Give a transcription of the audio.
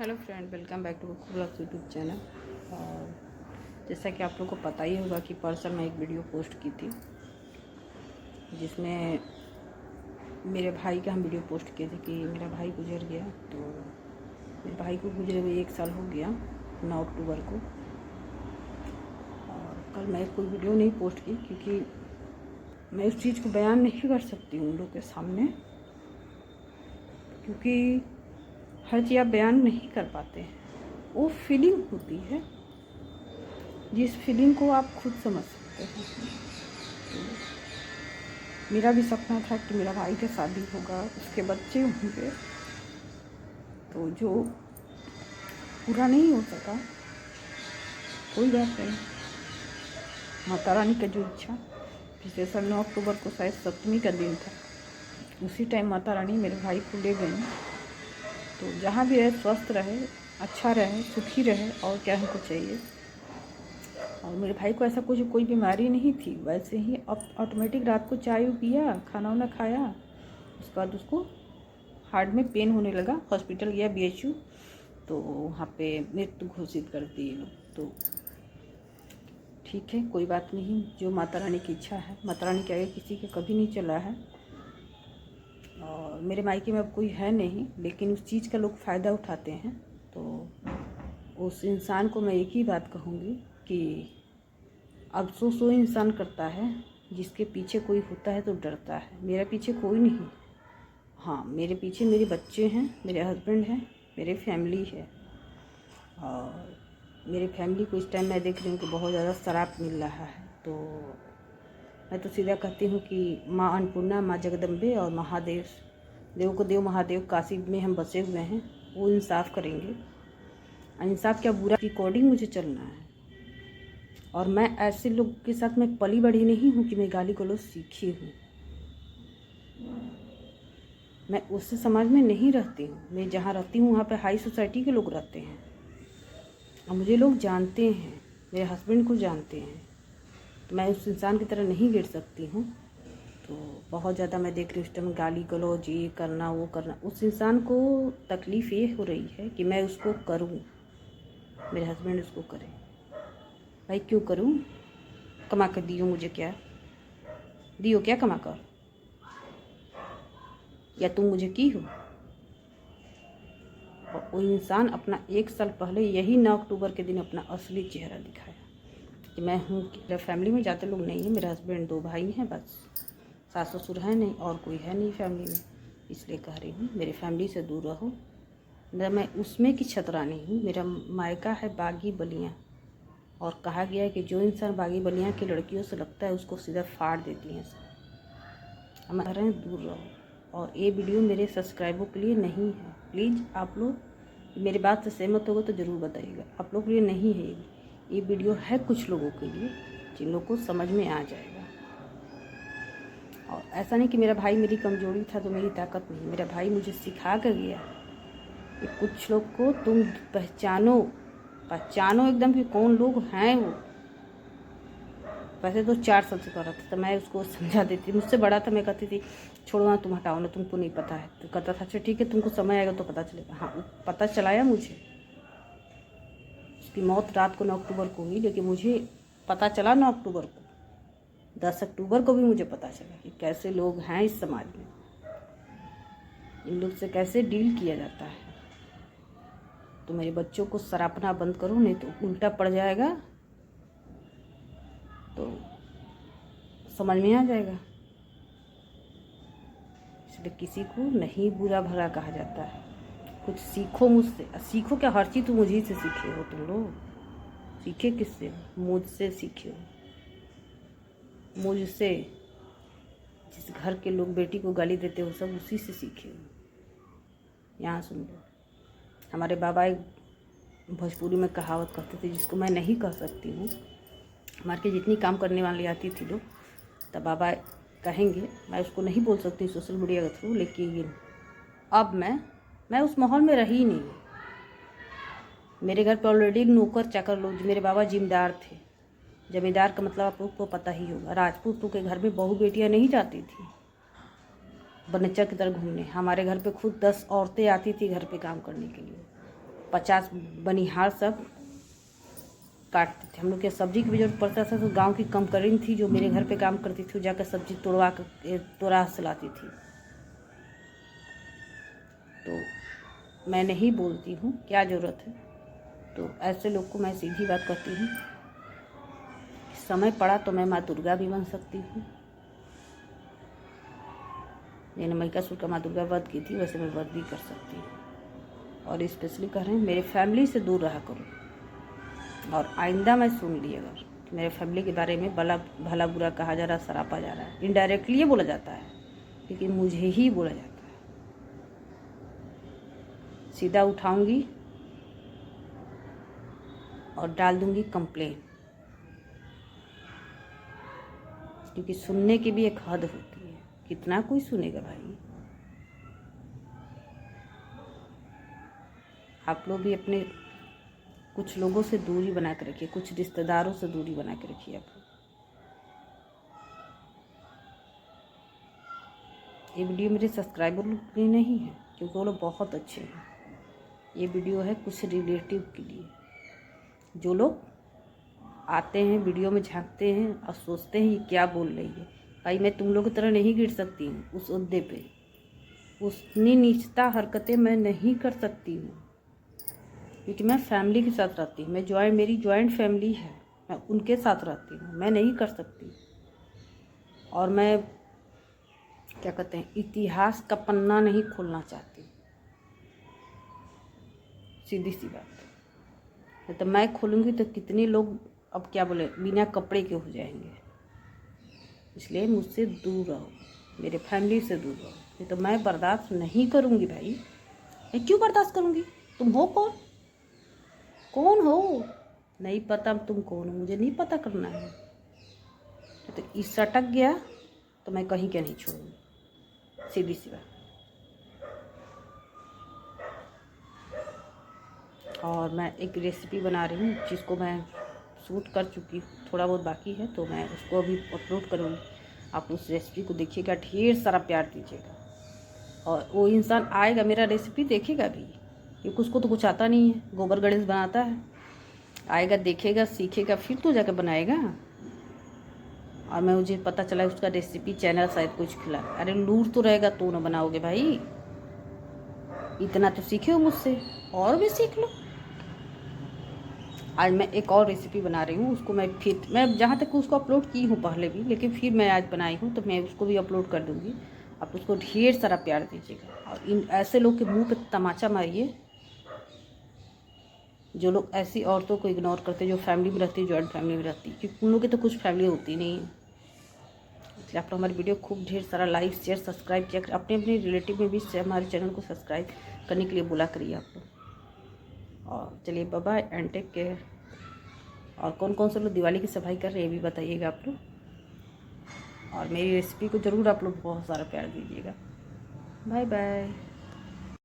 Hello friend, welcome back to cook blogs YouTube channel. और जैसा कि आप लोगों को पता ही होगा कि परसों मैं एक वीडियो पोस्ट की थी जिसमें मेरे भाई का हम वीडियो पोस्ट किए थे कि मेरा भाई गुजर गया। तो मेरे भाई को गुजरे हुए 1 साल हो गया 9 अक्टूबर को। और कल मैं कोई वीडियो नहीं पोस्ट की क्योंकि मैं उस चीज़ को बयान नहीं कर सकती हूँ उन लोग के सामने, क्योंकि हर चीज़ आप बयान नहीं कर पाते हैं। वो फीलिंग होती है जिस फीलिंग को आप खुद समझ सकते हैं। तो मेरा भी सपना था कि मेरा भाई का शादी होगा, उसके बच्चे होंगे, तो जो पूरा नहीं हो सका कोई बात नहीं। माता रानी का जो इच्छा, पिछले साल 9 अक्टूबर को शायद सप्तमी का दिन था, उसी टाइम माता रानी मेरे भाई को ले गई। तो जहाँ भी रहे स्वस्थ रहे, अच्छा रहे, सुखी रहे, और क्या हमको चाहिए। और मेरे भाई को ऐसा कोई बीमारी नहीं थी, वैसे ही ऑटोमेटिक रात को चाय पिया, खाना वाना खाया, उसके बाद उसको हार्ट में पेन होने लगा। हॉस्पिटल गया BHU, तो वहाँ पे मृत्यु घोषित कर दिए लोग। तो ठीक है, कोई बात नहीं, जो माता रानी की इच्छा है, माता रानी के आगे किसी के कभी नहीं चला है। और मेरे मायके में अब कोई है नहीं, लेकिन उस चीज़ का लोग फ़ायदा उठाते हैं। तो उस इंसान को मैं एक ही बात कहूँगी कि अफसोस वो इंसान करता है जिसके पीछे कोई होता है तो डरता है। मेरे पीछे कोई नहीं। हाँ, मेरे पीछे मेरे बच्चे हैं, मेरे हस्बैंड हैं, मेरे फैमिली है। और मेरे फैमिली को इस टाइम मैं देख रही हूँ कि बहुत ज़्यादा शराब मिल रहा है। तो मैं तो सीधा कहती हूँ कि माँ अन्नपूर्णा, माँ जगदम्बे और महादेव, देव को देव महादेव, काशी में हम बसे हुए हैं, वो इंसाफ करेंगे। इंसाफ क्या, बुरा की अकॉर्डिंग मुझे चलना है। और मैं ऐसे लोग के साथ मैं पली बढ़ी नहीं हूँ कि मैं गाली गलौज सीखी हूँ। मैं उससे समाज में नहीं रहती हूँ। मैं जहाँ रहती हूँ वहाँ पे हाई सोसाइटी के लोग रहते हैं और मुझे लोग जानते हैं, मेरे हस्बैंड को जानते हैं। तो मैं उस इंसान की तरह नहीं गिर सकती हूँ। तो बहुत ज़्यादा मैं देख रही हूँ इस टाइम गाली गलौज, ये करना वो करना। उस इंसान को तकलीफ़ ये हो रही है कि मैं उसको करूँ, मेरे हस्बैंड उसको करें। भाई क्यों करूँ? कमा कर दियो मुझे, क्या दियो, क्या कमा कर, या तुम मुझे की हो? और वो इंसान अपना 1 साल पहले यही 9 अक्टूबर के दिन अपना असली चेहरा दिखाया कि मैं हूँ। कि मेरा फैमिली में ज़्यादा लोग नहीं हैं, मेरे हस्बैंड 2 भाई हैं बस, सास ससुर है नहीं और कोई है नहीं फैमिली में। इसलिए कह रही हूँ मेरे फैमिली से दूर रहो। मैं उसमें की छतरानी हूँ। मेरा मायका है बागी बलियाँ, और कहा गया है कि जो इंसान बागी बलियाँ की लड़कियों से लगता है उसको सीधा फाड़ देती हैं। हम कह रहे हैं दूर रहो। और ये वीडियो मेरे सब्सक्राइबरों के लिए नहीं है। प्लीज़ आप लोग मेरी बात से सहमत होगा तो ज़रूर बताइएगा। आप लोग के लिए नहीं है ये वीडियो है कुछ लोगों के लिए जिन लोगों को समझ में आ जाएगा। और ऐसा नहीं कि मेरा भाई मेरी कमजोरी था तो मेरी ताकत नहीं। मेरा भाई मुझे सिखा कर गया कि कुछ लोग को तुम पहचानो एकदम कि कौन लोग हैं वो। वैसे तो 4 साल से कर रहा था तो मैं उसको समझा देती, मुझसे बड़ा था, मैं कहती थी छोड़ो ना, तुम हटाओ ना, तुमको नहीं पता है। तो कहता था अच्छा ठीक है, तुमको समय आएगा तो पता चलेगा। हाँ, पता चलाया मुझे। उसकी मौत रात को 9 अक्टूबर को हुई, लेकिन मुझे पता चला 9 अक्टूबर को, 10 अक्टूबर को भी मुझे पता चला कि कैसे लोग हैं इस समाज में, इन लोग से कैसे डील किया जाता है। तो मेरे बच्चों को सरापना बंद करो, नहीं तो उल्टा पड़ जाएगा, तो समझ में आ जाएगा। इसलिए किसी को नहीं बुरा भला कहा जाता है। कुछ सीखो मुझसे। सीखो क्या, हर चीज़ तो मुझे से सीखे हो तुम लोग। सीखे किससे हो? मुझसे सीखे हो। मुझसे, जिस घर के लोग बेटी को गाली देते हो सब उसी से सीखे हो। यहाँ सुन लो, हमारे बाबा एक भोजपुरी में कहावत कहते थे जिसको मैं नहीं कह सकती हूँ। हमारे के जितनी काम करने वाली आती थी लोग, तब बाबा कहेंगे, मैं उसको नहीं बोल सकती सोशल मीडिया के थ्रू, लेकिन अब मैं उस माहौल में रही नहीं। मेरे घर पे ऑलरेडी नौकर चाकर लोग, मेरे बाबा जिम्मेदार थे। जमींदार का मतलब आप लोग को पता ही होगा। राजपूतों के घर में बहू बेटियां नहीं जाती थी बनच्चा की तरह घूमने। हमारे घर पे खुद 10 औरतें आती थी घर पे काम करने के लिए। 50 बनिहार सब काटते थे। हम लोग के सब्जी की भी जरूरत पड़ता था तो गांव की कमकरीन थी जो मेरे घर पे काम करती थी, वो जाकर सब्जी तोड़ा से लाती थी। तो मैं नहीं बोलती हूँ, क्या ज़रूरत है। तो ऐसे लोग को मैं सीधी बात कहती हूँ, समय पड़ा तो मैं माँ दुर्गा भी बन सकती हूँ। मैंने महिषासुर का माँ दुर्गा वध की थी, वैसे मैं वध भी कर सकती हूँ। और स्पेशली कह रहे हैं मेरे फैमिली से दूर रहा करो। और आइंदा मैं सुन ली अगर मेरे फैमिली के बारे में भला बुरा कहा जा रहा, सरापा जा रहा है, इनडायरेक्टली ये बोला जाता है, लेकिन मुझे ही बोला जाता है, सीधा उठाऊंगी और डाल दूंगी कंप्लेन। क्योंकि सुनने की भी एक हद होती है, कितना कोई सुनेगा भाई। आप लोग भी अपने कुछ लोगों से दूरी बना के रखिए, कुछ रिश्तेदारों से दूरी बना के रखिए। आप ये वीडियो मेरे सब्सक्राइबर के लिए नहीं है, क्योंकि वो लोग बहुत अच्छे हैं। ये वीडियो है कुछ रिलेटिव के लिए, जो लोग आते हैं वीडियो में झांकते हैं और सोचते हैं ये क्या बोल रही है। भाई मैं तुम लोग की तरह नहीं गिर सकती हूँ उस ओहदे पे, उतनी नीचता हरकतें मैं नहीं कर सकती हूँ, क्योंकि मैं फैमिली के साथ रहती हूँ। मेरी जॉइंट फैमिली है, मैं उनके साथ रहती हूँ, मैं नहीं कर सकती। और मैं क्या कहते हैं, इतिहास का पन्ना नहीं खोलना चाहती, सीधी सी बात है। तो मैं खोलूँगी तो कितने लोग अब क्या बोले बिना कपड़े के हो जाएंगे। इसलिए मुझसे दूर रहो, मेरे फैमिली से दूर रहो, नहीं तो मैं बर्दाश्त नहीं करूँगी भाई। मैं क्यों बर्दाश्त करूँगी? तुम हो कौन? कौन हो? नहीं पता तुम कौन हो, मुझे नहीं पता करना है। तो इस अटक गया तो मैं कहीं के नहीं छोड़ूंगी, सीधी सी बात। और मैं एक रेसिपी बना रही हूँ जिसको मैं शूट कर चुकी हूँ, थोड़ा बहुत बाकी है, तो मैं उसको अभी अपलोड करूँगी। आप उस रेसिपी को देखिएगा, ढेर सारा प्यार दीजिएगा। और वो इंसान आएगा मेरा रेसिपी देखेगा भी, क्योंकि उसको तो कुछ आता नहीं है, गोबर गणेश बनाता है। आएगा, देखेगा, सीखेगा, फिर तो जाकर बनाएगा। और मैं मुझे पता चला उसका रेसिपी चैनल शायद कुछ खिला। अरे लूट तो रहेगा तो ना बनाओगे भाई, इतना तो सीखे हो मुझसे, और भी सीख लो। आज मैं एक और रेसिपी बना रही हूँ, उसको मैं जहाँ तक उसको अपलोड की हूँ पहले भी, लेकिन फिर मैं आज बनाई हूँ तो मैं उसको भी अपलोड कर दूँगी। आप उसको ढेर सारा प्यार दीजिएगा और इन ऐसे लोग के मुंह पे तमाचा मारिए जो लोग ऐसी औरतों को इग्नोर करते, जो फैमिली में रहती है, जॉइंट फैमिली में रहती है, क्योंकि उन लोग की तो कुछ फैमिली होती नहीं है। इसलिए आप लोग हमारी वीडियो खूब ढेर सारा लाइक शेयर सब्सक्राइब किया, अपने अपने रिलेटिव में भी हमारे चैनल को सब्सक्राइब करने के लिए बोला करिए आप लोग। और चलिए bye bye and take care. और कौन कौन से लोग दिवाली की सफाई कर रहे हैं ये भी बताइएगा आप लोग। और मेरी रेसिपी को ज़रूर आप लोग बहुत सारा प्यार दीजिएगा। Bye bye.